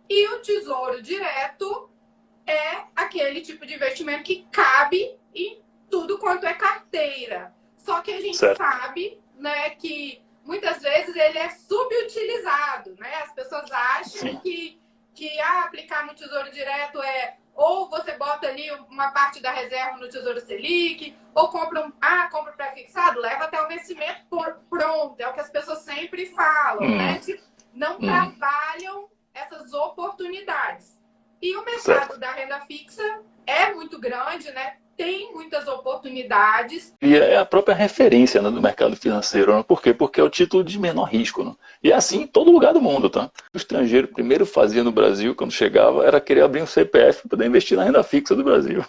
E o Tesouro Direto é aquele tipo de investimento que cabe em tudo quanto é carteira. Só que a gente Certo. sabe, né, que muitas vezes ele é subutilizado, né? As pessoas acham que aplicar no Tesouro Direto é ou você bota ali uma parte da reserva no Tesouro Selic, ou compra compra pré-fixado, leva até o vencimento pronto. É o que as pessoas sempre falam, né? Não trabalham essas oportunidades. E o mercado Certo. da renda fixa é muito grande, né? Tem muitas oportunidades. E é a própria referência, né, do mercado financeiro. Né? Por quê? Porque é o título de menor risco. Né? E é assim em todo lugar do mundo. Tá? O estrangeiro primeiro fazia no Brasil, quando chegava, era querer abrir um CPF para poder investir na renda fixa do Brasil.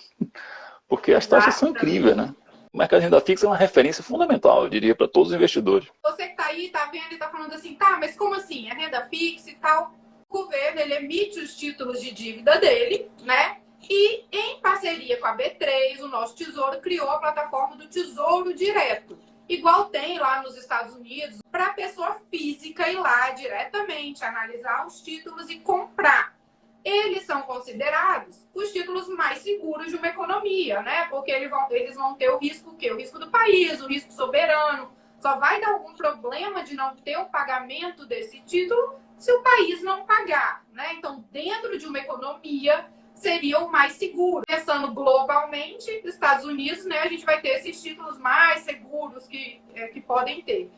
Porque as taxas são incríveis. Né? O mercado de renda fixa é uma referência fundamental, eu diria, para todos os investidores. Você que está aí, está vendo e está falando assim, tá, mas como assim? É renda fixa e tal. O governo, ele emite os títulos de dívida dele, né? E, em parceria com a B3, o nosso Tesouro criou a plataforma do Tesouro Direto. Igual tem lá nos Estados Unidos, para a pessoa física ir lá diretamente, analisar os títulos e comprar. Eles são considerados os títulos mais seguros de uma economia, né? Porque eles vão ter o risco, o quê? O risco do país, o risco soberano. Só vai dar algum problema de não ter o pagamento desse título se o país não pagar, né? Então, dentro de uma economia, seria o mais seguro. Pensando globalmente, Estados Unidos, né, a gente vai ter esses títulos mais seguros que podem ter.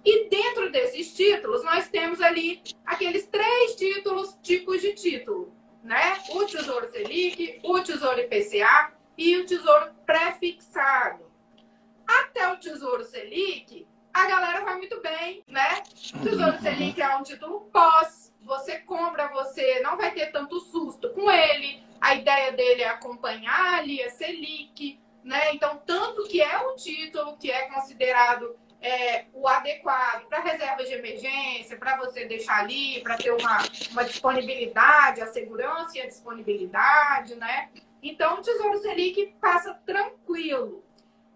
E dentro desses títulos, nós temos ali aqueles 3 tipos de título, né? O Tesouro Selic, o Tesouro IPCA e o Tesouro Pré-fixado. Até o Tesouro Selic, a galera vai muito bem, né? O Tesouro Selic é um título pós, você compra, você não vai ter tanto susto com ele. A ideia dele é acompanhar ali a Selic, né? Então, tanto que é um título que é considerado o adequado para reservas de emergência, para você deixar ali, para ter uma disponibilidade, a segurança e a disponibilidade, né? Então, o Tesouro Selic passa tranquilo.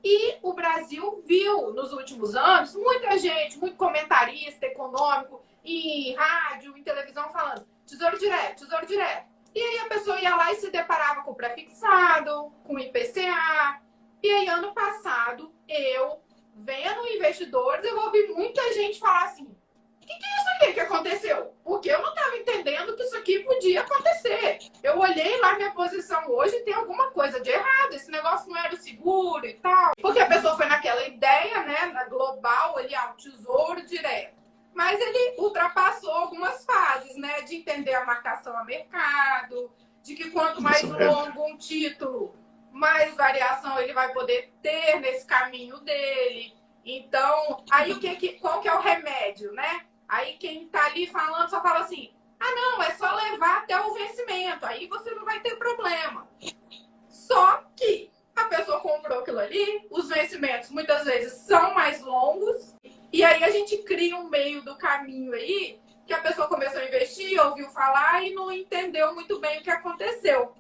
E o Brasil viu, nos últimos anos, muita gente, muito comentarista econômico, em rádio, em televisão, falando Tesouro Direto, Tesouro Direto. E aí a pessoa ia lá e se deparava com o pré-fixado, com o IPCA. E aí, ano passado, eu, vendo investidores, eu ouvi muita gente falar assim, o que é isso aqui que aconteceu? Porque eu não estava entendendo que isso aqui podia acontecer. Eu olhei lá minha posição hoje e tem alguma coisa de errado. Esse negócio não era seguro e tal. Porque a pessoa foi naquela ideia, né, na global, ali, o Tesouro Direto. Mas ele ultrapassou algumas fases, né, de entender a marcação a mercado, de que quanto mais longo um título, mais variação ele vai poder ter nesse caminho dele. Então, aí qual que é o remédio, né? Aí quem tá ali falando só fala assim, não, é só levar até o vencimento, aí você não vai ter problema. Só que a pessoa comprou aquilo ali, os vencimentos muitas vezes são mais longos, e aí a gente cria um meio do caminho aí, que a pessoa começou a investir, ouviu falar e não entendeu muito bem o que aconteceu.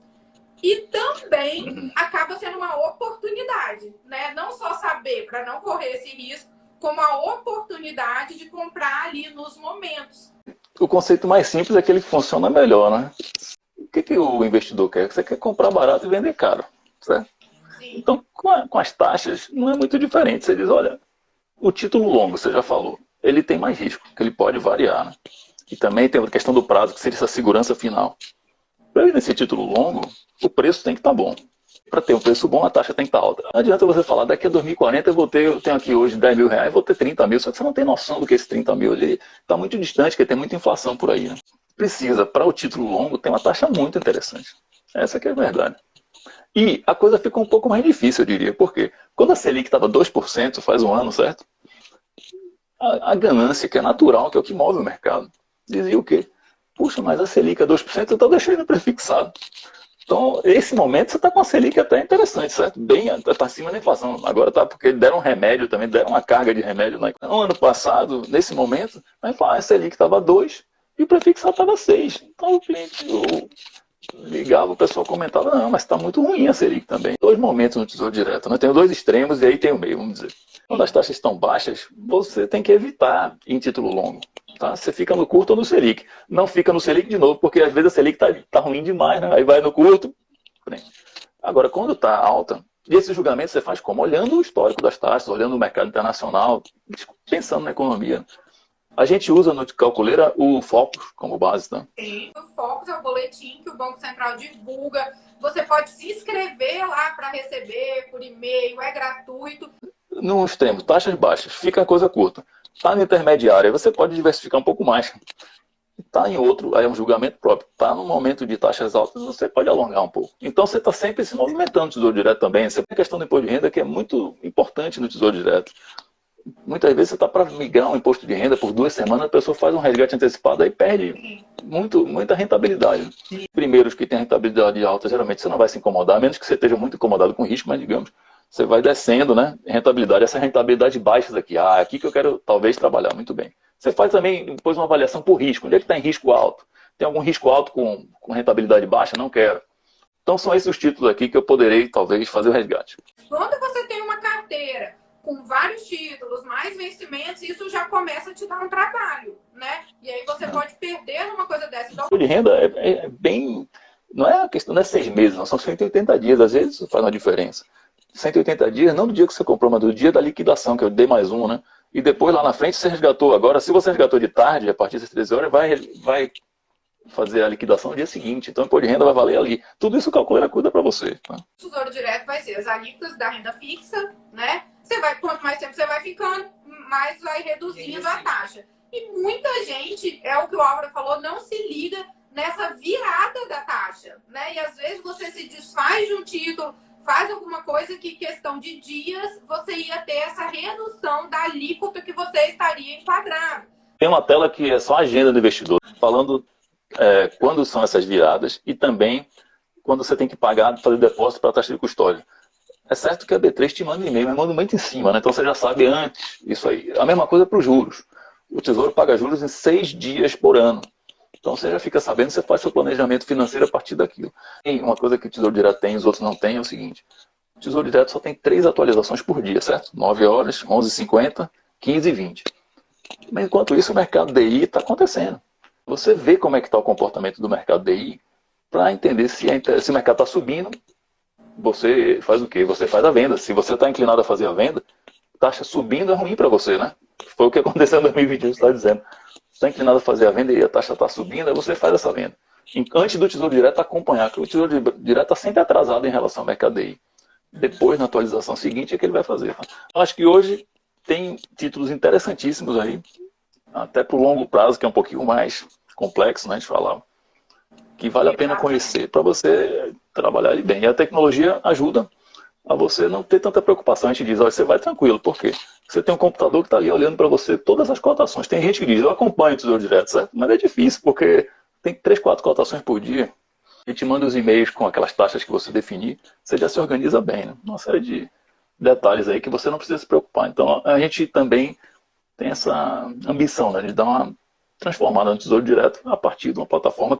E também acaba sendo uma oportunidade, né? Não só saber para não correr esse risco, como a oportunidade de comprar ali nos momentos. O conceito mais simples é aquele que funciona melhor, né? O que o investidor quer? Você quer comprar barato e vender caro, certo? Sim. Então, com as taxas, não é muito diferente. Você diz, olha, o título longo, você já falou, ele tem mais risco, que ele pode variar, né? E também tem a questão do prazo, que seria essa segurança final. Para ir nesse título longo, o preço tem que estar bom. Para ter um preço bom, a taxa tem que estar alta. Não adianta você falar, daqui a 2040 eu tenho aqui hoje 10 mil reais, vou ter 30 mil, só que você não tem noção do que esse 30 mil está muito distante, porque tem muita inflação por aí. Né? Precisa, para o título longo, ter uma taxa muito interessante. Essa que é a verdade. E a coisa fica um pouco mais difícil, eu diria. Por quê? Quando a Selic estava 2% faz um ano, certo? A ganância, que é natural, que é o que move o mercado, dizia o quê? Puxa, mas a Selic é 2%, então deixa ele prefixado. Então, nesse momento, você está com a Selic até interessante, certo? Bem, está acima da inflação. Agora está porque deram um remédio também, deram uma carga de remédio. Né? No ano passado, nesse momento, a Selic estava 2 e o prefixado estava 6. Então, o cliente ligava, o pessoal comentava, não, mas está muito ruim a Selic também. 2 momentos no Tesouro Direto, né? Tem os 2 extremos e aí tem o meio, vamos dizer. Quando as taxas estão baixas, você tem que evitar em título longo. Tá? Você fica no curto ou no Selic. Não fica no Selic de novo, porque às vezes a Selic tá ruim demais, né? Aí vai no curto. Agora, quando está alta, e esse julgamento você faz como? Olhando o histórico das taxas, olhando o mercado internacional, pensando na economia. A gente usa no Calculeira o Focus como base, tá? Sim, o Focus é o boletim que o Banco Central divulga. Você pode se inscrever lá para receber por e-mail, é gratuito. No extremo, taxas baixas, fica a coisa curta. Está no intermediário, aí você pode diversificar um pouco mais. Está em outro, aí é um julgamento próprio. Está no momento de taxas altas, você pode alongar um pouco. Então você está sempre se movimentando no Tesouro Direto também. Essa é a questão do imposto de renda que é muito importante no Tesouro Direto. Muitas vezes você está para migrar um imposto de renda por 2 semanas, a pessoa faz um resgate antecipado e perde muita rentabilidade. Os primeiros que têm a rentabilidade alta, geralmente você não vai se incomodar, a menos que você esteja muito incomodado com o risco, mas digamos, você vai descendo, né? Rentabilidade, essa rentabilidade baixa aqui. Ah, aqui que eu quero talvez trabalhar muito bem. Você faz também depois uma avaliação por risco. Onde é que está em risco alto? Tem algum risco alto com rentabilidade baixa? Não quero. Então são esses os títulos aqui que eu poderei talvez fazer o resgate. Quando você tem uma carteira com vários títulos, mais vencimentos, isso já começa a te dar um trabalho, né? E aí você pode perder numa coisa dessa. Então, o de renda é bem... Não é a questão, não é 6 meses, não, são 180 dias. Às vezes isso faz uma diferença. 180 dias, não do dia que você comprou, mas do dia da liquidação, que eu dei mais um, né? E depois lá na frente você resgatou. Agora, se você resgatou de tarde, a partir das 13 horas, vai fazer a liquidação no dia seguinte. Então o imposto de renda vai valer ali. Tudo isso o Calculeira cuida para você. Tá? O Tesouro Direto vai ser as alíquotas da renda fixa, né? Você vai, quanto mais tempo você vai ficando, mais vai reduzindo a taxa. E muita gente, é o que o Álvaro falou, não se liga nessa virada da taxa, né? E às vezes você se desfaz de um título, faz alguma coisa que, questão de dias, você ia ter essa redução da alíquota que você estaria enquadrado. Tem uma tela que é só a agenda do investidor, falando quando são essas viradas e também quando você tem que pagar, fazer depósito para a taxa de custódia. É certo que a B3 te manda e-mail, mas manda muito em cima, né? Então você já sabe antes isso aí. A mesma coisa para os juros. O Tesouro paga juros em 6 dias por ano. Então você já fica sabendo, você faz seu planejamento financeiro a partir daquilo. E uma coisa que o Tesouro Direto tem e os outros não têm é o seguinte. O Tesouro Direto só tem 3 atualizações por dia, certo? 9 horas, 11h50, 15h20. Mas enquanto isso o mercado DI está acontecendo. Você vê como é que está o comportamento do mercado DI para entender se o mercado está subindo. Você faz o quê? Você faz a venda. Se você está inclinado a fazer a venda, taxa subindo é ruim para você, né? Foi o que aconteceu em 2021, você está dizendo. Você está inclinado a fazer a venda e a taxa está subindo, aí você faz essa venda. Antes do Tesouro Direto acompanhar, porque o Tesouro Direto está sempre atrasado em relação ao mercado DI. Depois, na atualização seguinte, é que ele vai fazer. Tá? Acho que hoje tem títulos interessantíssimos aí, até para o longo prazo, que é um pouquinho mais complexo, né, de falar, que vale a pena conhecer para você trabalhar ali bem. E a tecnologia ajuda a você não ter tanta preocupação. A gente diz, olha, você vai tranquilo. Por quê? Você tem um computador que está ali olhando para você todas as cotações. Tem gente que diz, eu acompanho o Tesouro Direto, certo? Mas é difícil, porque tem 3, 4 cotações por dia. A gente manda os e-mails com aquelas taxas que você definir, você já se organiza bem, né? Uma série de detalhes aí que você não precisa se preocupar. Então, a gente também tem essa ambição, né, de dar uma transformada no Tesouro Direto a partir de uma plataforma